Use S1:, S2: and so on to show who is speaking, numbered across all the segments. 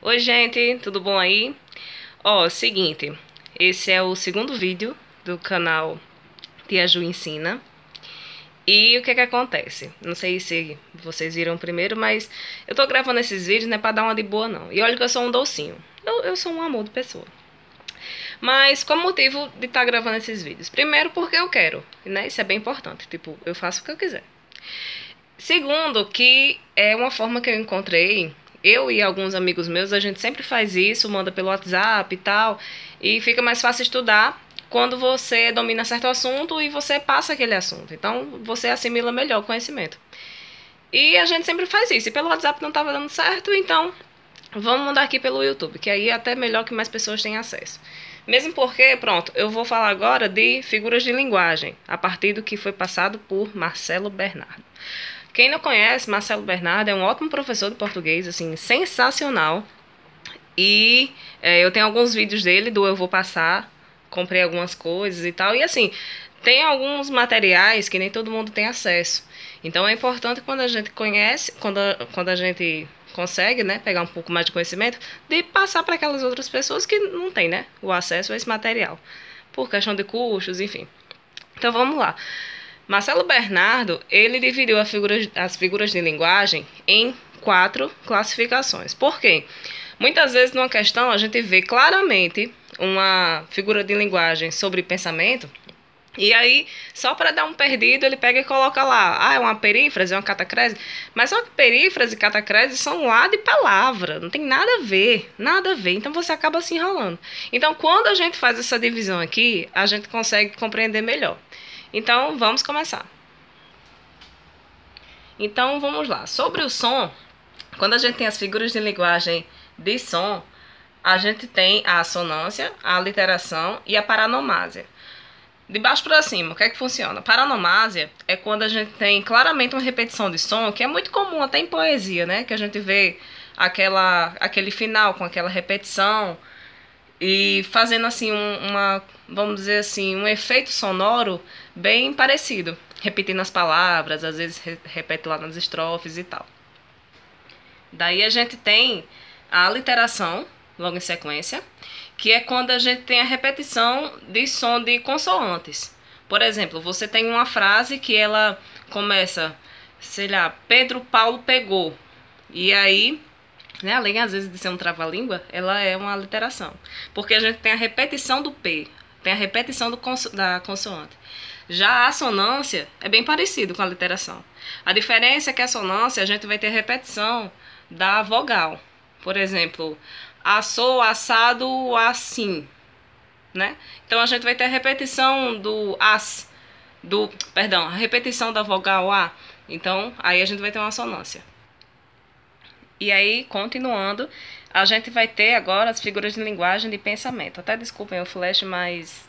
S1: Oi, gente, tudo bom aí? Ó, seguinte, esse é o segundo vídeo do canal Tia Ju Ensina. E o que que acontece? Não sei se vocês viram primeiro, mas eu tô gravando esses vídeos, não é pra dar uma de boa, não. E olha que eu sou um docinho. Eu sou um amor de pessoa. Mas qual o motivo de estar gravando esses vídeos? Primeiro, porque eu quero, né? Isso é bem importante. Tipo, eu faço o que eu quiser. Segundo, que é uma forma que eu encontrei, eu e alguns amigos meus, a gente sempre faz isso, manda pelo WhatsApp e tal, e fica mais fácil estudar quando você domina certo assunto e você passa aquele assunto. Então, você assimila melhor o conhecimento. E a gente sempre faz isso. E pelo WhatsApp não estava dando certo, então vamos mandar aqui pelo YouTube, que aí é até melhor que mais pessoas tenham acesso. Mesmo porque, pronto, eu vou falar agora de figuras de linguagem, a partir do que foi passado por Marcelo Bernardo. Quem não conhece, Marcelo Bernardo é um ótimo professor de português, assim, sensacional. E eu tenho alguns vídeos dele, do Eu Vou Passar, comprei algumas coisas e tal. E assim, tem alguns materiais que nem todo mundo tem acesso. Então é importante quando a gente conhece, quando a gente consegue, né, pegar um pouco mais de conhecimento, de passar para aquelas outras pessoas que não têm, né, o acesso a esse material. Por questão de custos, enfim. Então vamos lá. Marcelo Bernardo, ele dividiu as figuras de linguagem em 4 classificações. Por quê? Muitas vezes numa questão a gente vê claramente uma figura de linguagem sobre pensamento, e aí, só para dar um perdido, ele pega e coloca lá, é uma perífrase, é uma catacrese, mas só que perífrase e catacrese são lá de palavra, não tem nada a ver, nada a ver, então você acaba se enrolando. Então, quando a gente faz essa divisão aqui, a gente consegue compreender melhor. Então, vamos começar. Então, vamos lá. Sobre o som, quando a gente tem as figuras de linguagem de som, a gente tem a assonância, a aliteração e a paranomásia. De baixo para cima, o que é que funciona? Paranomásia é quando a gente tem claramente uma repetição de som, que é muito comum até em poesia, né? Que a gente vê aquele final com aquela repetição e fazendo assim vamos dizer assim, um efeito sonoro bem parecido, repetindo as palavras, às vezes repete lá nas estrofes e tal. Daí a gente tem a aliteração, logo em sequência, que é quando a gente tem a repetição de som de consoantes. Por exemplo, você tem uma frase que ela começa, sei lá, Pedro Paulo pegou. E aí, né, além às vezes de ser um trava-língua, ela é uma aliteração. Porque a gente tem a repetição do P, tem a repetição da consoante. Já a assonância é bem parecido com a aliteração. A diferença é que a assonância a gente vai ter repetição da vogal. Por exemplo, assou, assado, assim, né? Então a gente vai ter a repetição do as, a repetição da vogal a. Então aí a gente vai ter uma assonância. E aí, continuando, a gente vai ter agora as figuras de linguagem de pensamento. Até desculpem o flash, mas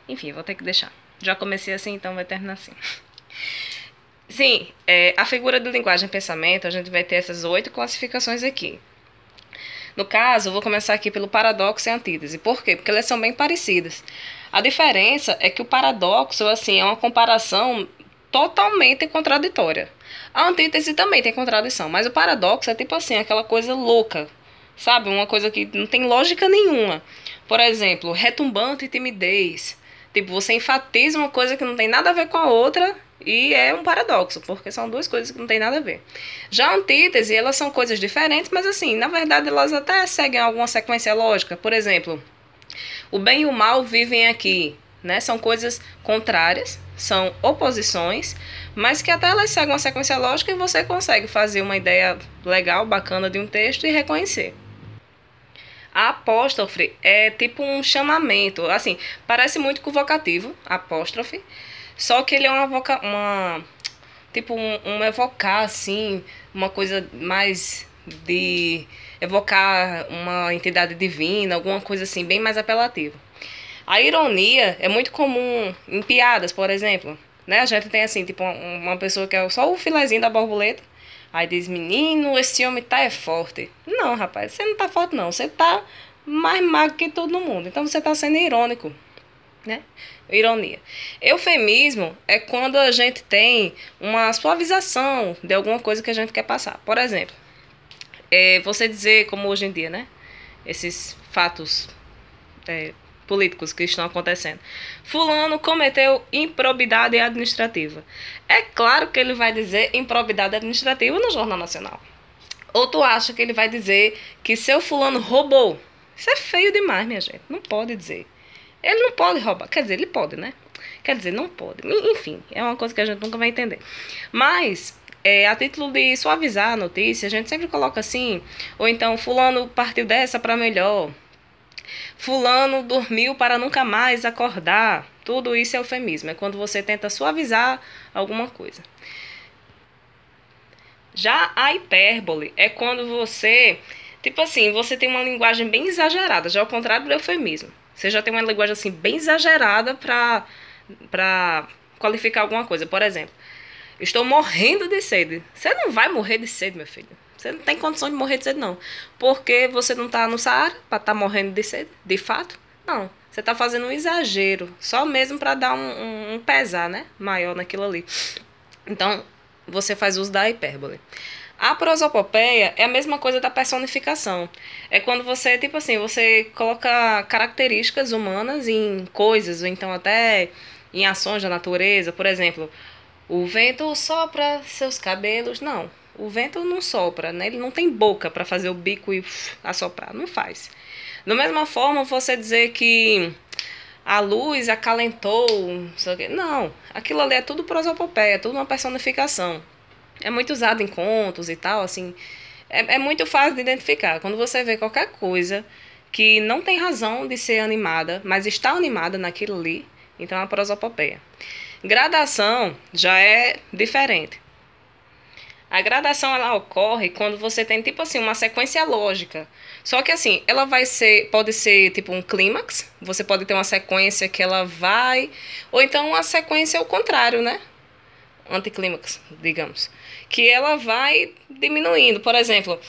S1: enfim, vou ter que deixar. Já comecei assim, então vai terminar assim. Sim, a figura de linguagem e pensamento, a gente vai ter essas 8 classificações aqui. No caso, eu vou começar aqui pelo paradoxo e antítese. Por quê? Porque elas são bem parecidas. A diferença é que o paradoxo, assim, é uma comparação totalmente contraditória. A antítese também tem contradição, mas o paradoxo é tipo assim, aquela coisa louca, sabe? Uma coisa que não tem lógica nenhuma. Por exemplo, retumbante e timidez. Tipo, você enfatiza uma coisa que não tem nada a ver com a outra e é um paradoxo, porque são duas coisas que não tem nada a ver. Já a antítese, elas são coisas diferentes, mas assim, na verdade elas até seguem alguma sequência lógica. Por exemplo, o bem e o mal vivem aqui, né? São coisas contrárias, são oposições, mas que até elas seguem uma sequência lógica e você consegue fazer uma ideia legal, bacana de um texto e reconhecer. A apóstrofe é tipo um chamamento, assim, parece muito com o vocativo, apóstrofe, só que ele é tipo um evocar, assim, uma coisa mais de evocar uma entidade divina, alguma coisa assim, bem mais apelativa. A ironia é muito comum em piadas, por exemplo, né? A gente tem assim, tipo, uma pessoa que é só o filezinho da borboleta, aí diz, menino, esse homem tá forte. Não, rapaz, você não tá forte não, você tá mais magro que todo mundo, então você tá sendo irônico, né? Ironia. Eufemismo é quando a gente tem uma suavização de alguma coisa que a gente quer passar. Por exemplo, você dizer, como hoje em dia, né? Esses fatos políticos que estão acontecendo. Fulano cometeu improbidade administrativa. É claro que ele vai dizer improbidade administrativa no Jornal Nacional. Ou tu acha que ele vai dizer que seu fulano roubou? Isso é feio demais, minha gente. Não pode dizer. Ele não pode roubar. Quer dizer, ele pode, né? Quer dizer, não pode. Enfim, é uma coisa que a gente nunca vai entender. Mas, a título de suavizar a notícia, a gente sempre coloca assim, ou então, fulano partiu dessa para melhor. Fulano dormiu para nunca mais acordar. Tudo isso é eufemismo. É quando você tenta suavizar alguma coisa. Já a hipérbole é quando você, tipo assim, você tem uma linguagem bem exagerada, já ao contrário do eufemismo. Você já tem uma linguagem assim bem exagerada para qualificar alguma coisa. Por exemplo, estou morrendo de sede. Você não vai morrer de sede, meu filho. Você não tem condição de morrer de sede, não. Porque você não está no Saara para estar morrendo de sede, de fato. Não. Você está fazendo um exagero, só mesmo para dar um pesar, né, maior naquilo ali. Então, você faz uso da hipérbole. A prosopopeia é a mesma coisa da personificação. É quando você, tipo assim, você coloca características humanas em coisas, ou então até em ações da natureza. Por exemplo, o vento sopra seus cabelos. Não, o vento não sopra, né? Ele não tem boca para fazer o bico e assoprar. Não faz. Da mesma forma, você dizer que a luz acalentou, não, aquilo ali é tudo prosopopeia, é tudo uma personificação. É muito usado em contos e tal, assim, é muito fácil de identificar. Quando você vê qualquer coisa que não tem razão de ser animada, mas está animada naquilo ali, então é uma prosopopeia. Gradação já é diferente. A gradação ela ocorre quando você tem tipo assim uma sequência lógica. Só que assim, ela pode ser tipo um clímax, você pode ter uma sequência que ela vai, ou então uma sequência ao contrário, né? Anticlímax, digamos, que ela vai diminuindo. Por exemplo,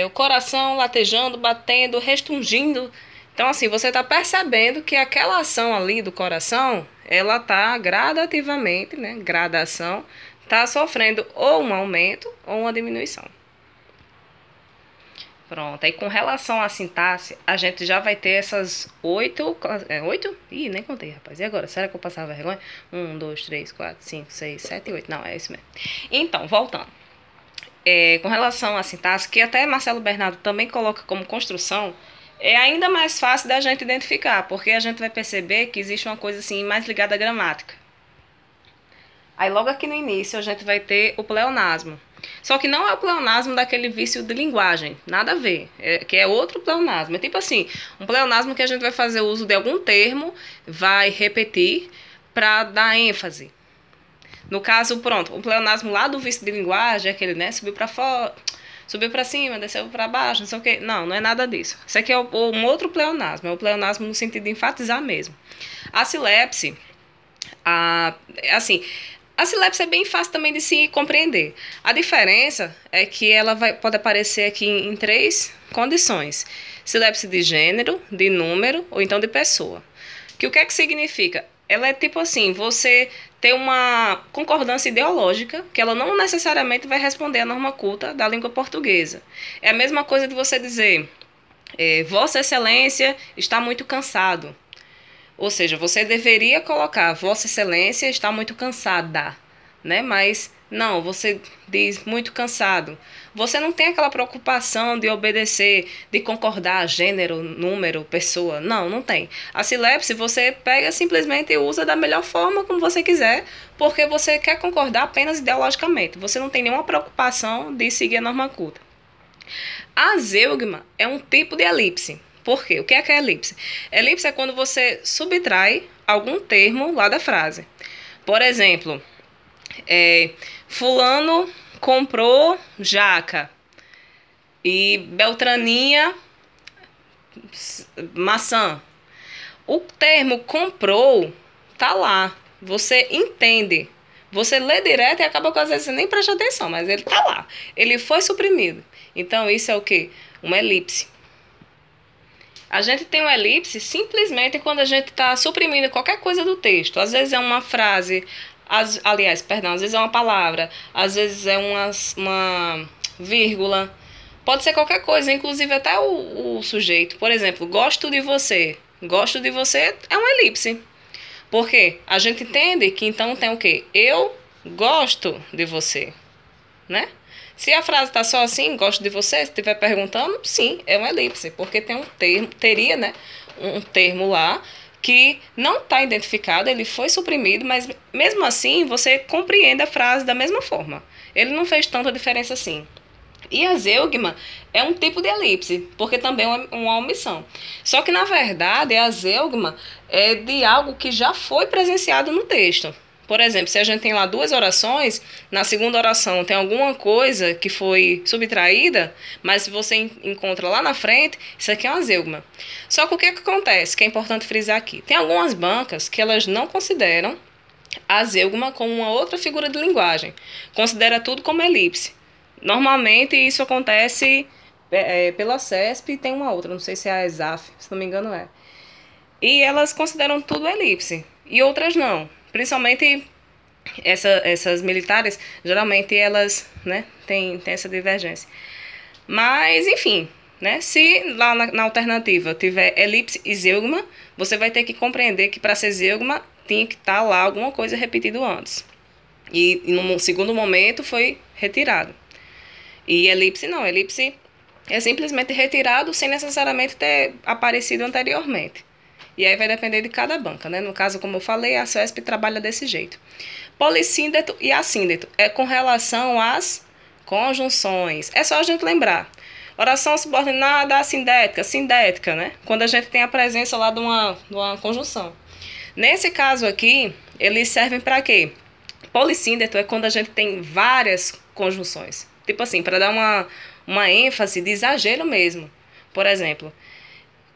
S1: o coração latejando, batendo, restungindo. Então assim, você está percebendo que aquela ação ali do coração, ela está gradativamente, né? Gradação está sofrendo ou um aumento ou uma diminuição. Pronto, aí com relação à sintaxe, a gente já vai ter essas 8? Ih, nem contei, rapaz. E agora? Será que eu passava vergonha? 1, 2, 3, 4, 5, 6, 7 e 8. Não, é isso mesmo. Então, voltando. Com relação à sintaxe, que até Marcelo Bernardo também coloca como construção, é ainda mais fácil da gente identificar, porque a gente vai perceber que existe uma coisa assim mais ligada à gramática. Aí logo aqui no início a gente vai ter o pleonasmo. Só que não é o pleonasmo daquele vício de linguagem, nada a ver, que é outro pleonasmo. É tipo assim, um pleonasmo que a gente vai fazer uso de algum termo, vai repetir para dar ênfase. No caso, pronto, o pleonasmo lá do vício de linguagem é aquele, né, subiu para fora, subiu para cima, desceu para baixo, não sei o quê. Não, não é nada disso. Isso aqui é um outro pleonasmo, é o pleonasmo no sentido de enfatizar mesmo. A silepse, assim, a silepse é bem fácil também de se compreender. A diferença é que ela pode aparecer aqui em 3 condições. Silepse de gênero, de número ou então de pessoa. Que o que é que significa? Ela é tipo assim, você tem uma concordância ideológica que ela não necessariamente vai responder à norma culta da língua portuguesa. É a mesma coisa de você dizer, Vossa Excelência está muito cansado. Ou seja, você deveria colocar Vossa Excelência está muito cansada, né? Mas não, você diz muito cansado. Você não tem aquela preocupação de obedecer, de concordar gênero, número, pessoa. Não, não tem. A silepse você pega simplesmente e usa da melhor forma como você quiser, porque você quer concordar apenas ideologicamente. Você não tem nenhuma preocupação de seguir a norma culta. A zeugma é um tipo de elipse. Por quê? O que é elipse? Elipse é quando você subtrai algum termo lá da frase. Por exemplo, fulano comprou jaca e Beltraninha maçã. O termo comprou tá lá. Você entende. Você lê direto e acaba com às vezes você nem presta atenção, mas ele tá lá. Ele foi suprimido. Então isso é o quê? Uma elipse. A gente tem uma elipse simplesmente quando a gente está suprimindo qualquer coisa do texto. Às vezes é uma frase, às vezes é uma palavra, às vezes é uma vírgula, Pode ser qualquer coisa, inclusive até o sujeito. Por exemplo, gosto de você. Gosto de você é uma elipse. Por quê? A gente entende que então tem o quê? Eu gosto de você, né? Se a frase está só assim, gosto de você, se estiver perguntando, sim, é uma elipse, porque tem um termo, teria, né, um termo lá que não está identificado, ele foi suprimido, mas mesmo assim você compreende a frase da mesma forma. Ele não fez tanta diferença assim. E a zeugma é um tipo de elipse, porque também é uma omissão. Só que, na verdade, a zeugma é de algo que já foi presenciado no texto. Por exemplo, se a gente tem lá duas orações, na segunda oração tem alguma coisa que foi subtraída, mas se você encontra lá na frente, isso aqui é uma zeugma. Só que o que acontece, que é importante frisar aqui? Tem algumas bancas que elas não consideram a zeugma como uma outra figura de linguagem. Considera tudo como elipse. Normalmente isso acontece pela CESP e tem uma outra, não sei se é a ESAF, se não me engano é. E elas consideram tudo elipse, e outras não. Principalmente essas militares, geralmente elas, né, têm essa divergência. Mas, enfim, né, se lá na alternativa tiver elipse e zeugma, você vai ter que compreender que para ser zeugma tinha que estar lá alguma coisa repetido antes. E no segundo momento foi retirado. E elipse não, elipse é simplesmente retirado sem necessariamente ter aparecido anteriormente. E aí vai depender de cada banca, né? No caso, como eu falei, a CESP trabalha desse jeito. Polissíndeto e assíndeto é com relação às conjunções. É só a gente lembrar. Oração subordinada assindética, sindética, né? Quando a gente tem a presença lá de uma conjunção. Nesse caso aqui, eles servem para quê? Polissíndeto é quando a gente tem várias conjunções. Tipo assim, para dar uma ênfase de exagero mesmo. Por exemplo,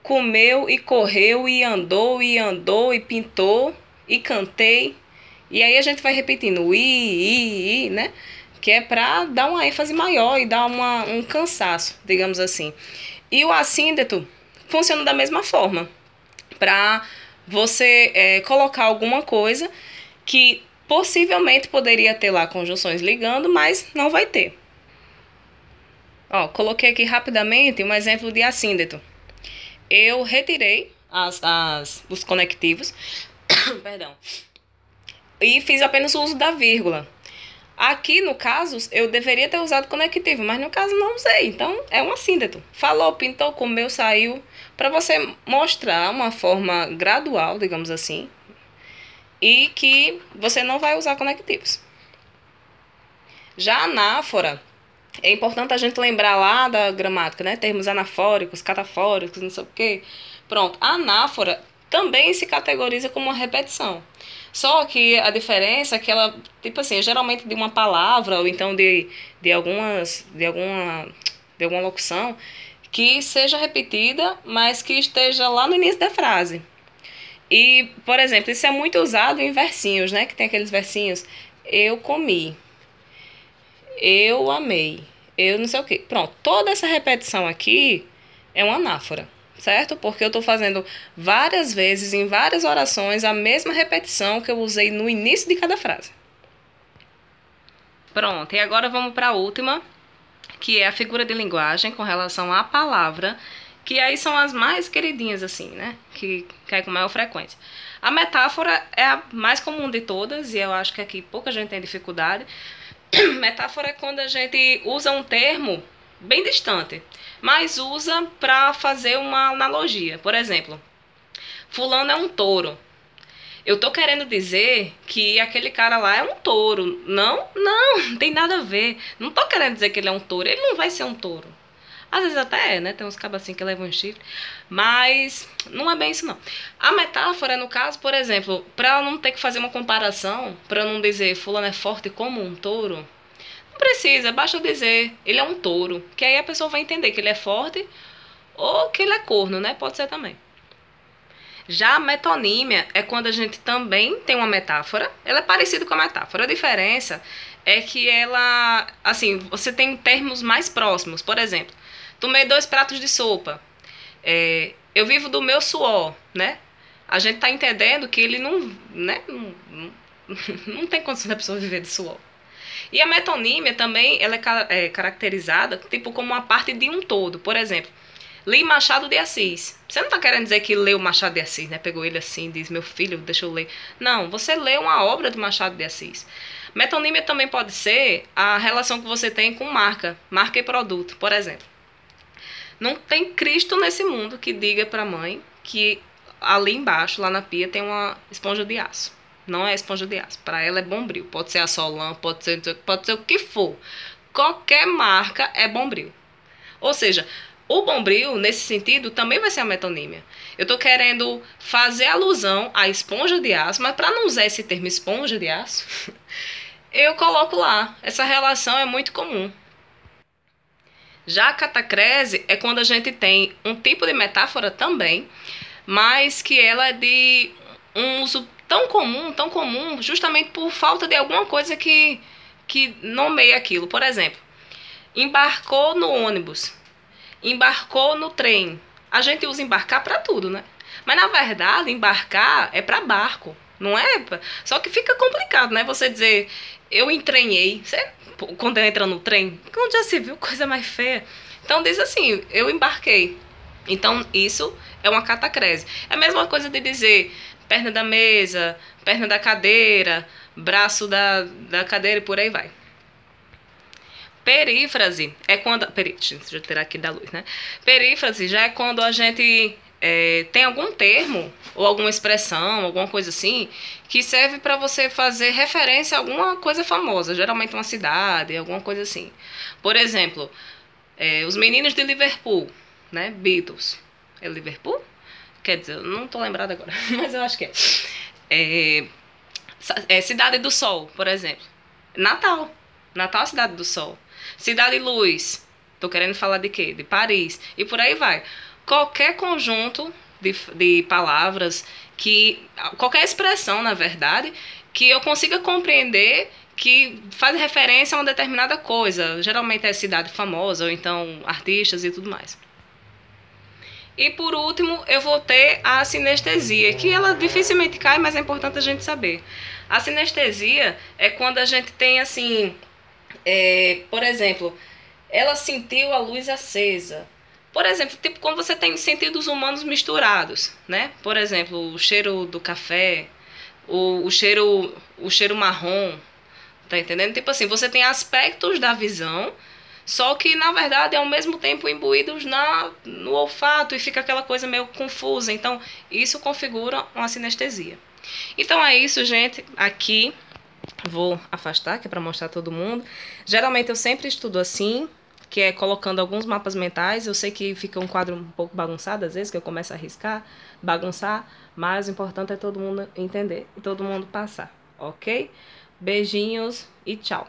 S1: comeu e correu e andou e pintou e cantei. E aí a gente vai repetindo i, né? Que é para dar uma ênfase maior e dar um cansaço, digamos assim. E o assíndeto funciona da mesma forma. Para você colocar alguma coisa que possivelmente poderia ter lá conjunções ligando, mas não vai ter. Ó, coloquei aqui rapidamente um exemplo de assíndeto. Eu retirei os conectivos, perdão, e fiz apenas o uso da vírgula. Aqui, no caso, eu deveria ter usado conectivo, mas no caso não usei. Então, é um assíndeto. Falou, pintou, comeu, saiu. Para você mostrar uma forma gradual, digamos assim, e que você não vai usar conectivos. Já a anáfora, é importante a gente lembrar lá da gramática, né? Termos anafóricos, catafóricos, não sei o quê. Pronto, a anáfora também se categoriza como uma repetição. Só que a diferença é que ela, tipo assim, é geralmente de uma palavra ou então de alguma locução que seja repetida, mas que esteja lá no início da frase. E, por exemplo, isso é muito usado em versinhos, né? Que tem aqueles versinhos, eu comi, eu amei, eu não sei o quê. Pronto, toda essa repetição aqui é uma anáfora, certo? Porque eu estou fazendo várias vezes, em várias orações, a mesma repetição que eu usei no início de cada frase. Pronto, e agora vamos para a última, que é a figura de linguagem com relação à palavra, que aí são as mais queridinhas, assim, né? Que cai com maior frequência. A metáfora é a mais comum de todas, e eu acho que aqui pouca gente tem dificuldade. Metáfora é quando a gente usa um termo bem distante, mas usa para fazer uma analogia. Por exemplo, fulano é um touro. Eu tô querendo dizer que aquele cara lá é um touro. Não tem nada a ver. Não tô querendo dizer que ele é um touro. Ele não vai ser um touro. Às vezes até é, né? Tem uns cabos assim que levam um chifre. Mas não é bem isso, não. A metáfora, no caso, por exemplo, para não ter que fazer uma comparação, para não dizer fulano é forte como um touro, não precisa, basta dizer ele é um touro. Que aí a pessoa vai entender que ele é forte ou que ele é corno, né? Pode ser também. Já a metonímia é quando a gente também tem uma metáfora. Ela é parecida com a metáfora. A diferença é que ela, assim, você tem termos mais próximos. Por exemplo, tomei 2 pratos de sopa. Eu vivo do meu suor, né? A gente tá entendendo que ele não, né? Não tem condição da pessoa viver de suor. E a metonímia também ela é caracterizada tipo como uma parte de um todo. Por exemplo, li Machado de Assis. Você não está querendo dizer que leu Machado de Assis, né? Pegou ele assim e diz, meu filho, deixa eu ler. Não, você lê uma obra de Machado de Assis. Metonímia também pode ser a relação que você tem com marca e produto. Por exemplo, não tem Cristo nesse mundo que diga para a mãe que ali embaixo, lá na pia, tem uma esponja de aço. Não é esponja de aço. Para ela é Bombril. Pode ser a Solan, pode ser o que for. Qualquer marca é Bombril. Ou seja, o Bombril, nesse sentido, também vai ser a metonímia. Eu estou querendo fazer alusão à esponja de aço, mas para não usar esse termo esponja de aço, eu coloco lá. Essa relação é muito comum. Já a catacrese é quando a gente tem um tipo de metáfora também, mas que ela é de um uso tão comum, justamente por falta de alguma coisa que nomeia aquilo. Por exemplo, embarcou no ônibus, embarcou no trem. A gente usa embarcar para tudo, né? Mas na verdade, embarcar é para barco, não é? Só que fica complicado, né? Você dizer, eu entrenhei. Você, quando entra no trem, quando já se viu coisa mais feia. Então diz assim, eu embarquei. Então isso é uma catacrese. É a mesma coisa de dizer perna da mesa, perna da cadeira, braço da cadeira e por aí vai. Perífrase é quando... Deixa eu tirar aqui da luz, né? Perífrase já é quando a gente tem algum termo ou alguma expressão, alguma coisa assim, que serve para você fazer referência a alguma coisa famosa, geralmente uma cidade, alguma coisa assim. Por exemplo, os meninos de Liverpool, né? Beatles. É Liverpool? Quer dizer, eu não tô lembrada agora, mas eu acho que é. Cidade do Sol, por exemplo. Natal. Natal é a Cidade do Sol. Cidade Luz. Tô querendo falar de quê? De Paris. E por aí vai. Qualquer conjunto de palavras, qualquer expressão, na verdade, que eu consiga compreender que faz referência a uma determinada coisa. Geralmente é cidade famosa, ou então artistas e tudo mais. E por último, eu vou ter a sinestesia, que ela dificilmente cai, mas é importante a gente saber. A sinestesia é quando a gente tem assim, por exemplo, ela sentiu a luz acesa. Por exemplo, tipo quando você tem sentidos humanos misturados, né? Por exemplo, o cheiro do café, o cheiro marrom, tá entendendo? Tipo assim, você tem aspectos da visão, só que na verdade ao mesmo tempo imbuídos no olfato e fica aquela coisa meio confusa. Então, isso configura uma sinestesia. Então é isso, gente. Aqui vou afastar, que é para mostrar a todo mundo. Geralmente eu sempre estudo assim, que é colocando alguns mapas mentais. Eu sei que fica um quadro um pouco bagunçado, às vezes, que eu começo a arriscar, bagunçar, mas o importante é todo mundo entender e todo mundo passar, ok? Beijinhos e tchau!